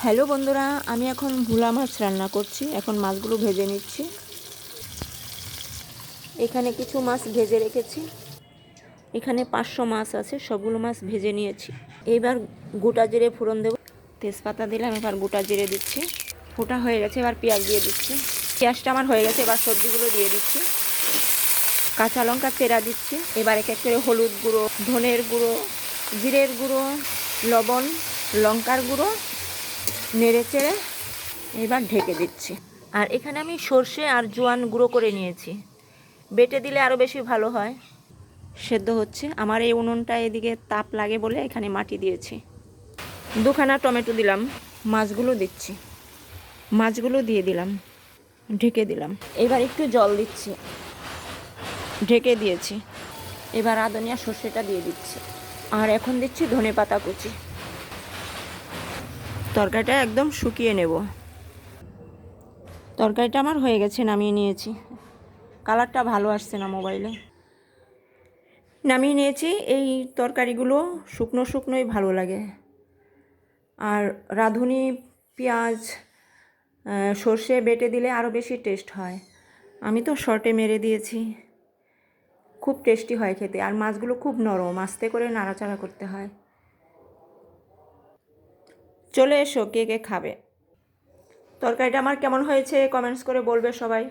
Hello বন্ধুরা, আমি এখন ভোলা মাছ রান্না করছি। এখন মাছগুলো ভেজে নিচ্ছি। এখানে কিছু মাছ ভেজে রেখেছি। এখানে 500 মাছ আছে, সবগুলো মাছ ভেজে নিয়েছি। এবার গোটা জিরে ফোড়ন দেব। তেজপাতা দিলাম, এবার গোটা জিরে দিচ্ছি। ফোটা হয়ে গেছে, এবার পেঁয়াজ দিয়ে দিচ্ছি। পেঁয়াজটা আমার হয়ে গেছে, এবার সবজিগুলো দিয়ে দিচ্ছি। কাঁচা লঙ্কা চেরা দিচ্ছি। এবার এক এক করে হলুদ গুঁড়ো, ধনের গুঁড়ো, জিরের গুঁড়ো, লবণ, লঙ্কার গুঁড়ো নেড়ে চেড়ে এবার ঢেকে দিচ্ছি। আর এখানে আমি সর্ষে আর জোয়ান গুঁড়ো করে নিয়েছি। বেটে দিলে আরও বেশি ভালো হয়। সেদ্ধ হচ্ছে। আমার এই উনুনটা এদিকে তাপ লাগে বলে এখানে মাটি দিয়েছি। দুখানা টমেটো দিলাম। মাছগুলো দিচ্ছি। মাছগুলো দিয়ে দিলাম, ঢেকে দিলাম। এবার একটু জল দিচ্ছি, ঢেকে দিয়েছি। এবার আদনিয়া সর্ষেটা দিয়ে দিচ্ছি। আর এখন দিচ্ছি ধনেপাতা কুচি। তরকারিটা একদম শুকিয়ে নেব। তরকারিটা আমার হয়ে গেছে, নামিয়ে নিয়েছি। কালারটা ভালো আসছে না মোবাইলে। নামিয়ে নিয়েছি। এই তরকারিগুলো শুকনো শুকনোই ভালো লাগে। আর রাঁধুনি পেঁয়াজ সর্ষে বেটে দিলে আরও বেশি টেস্ট হয়। আমি তো শর্টে মেরে দিয়েছি। খুব টেস্টি হয় খেতে। আর মাছগুলো খুব নরম, আস্তে করে নাড়াচাড়া করতে হয়। চলে এসো, কে কে খাবে। তরকারিটা আমার কেমন হয়েছে কমেন্টস করে বলবে সবাই।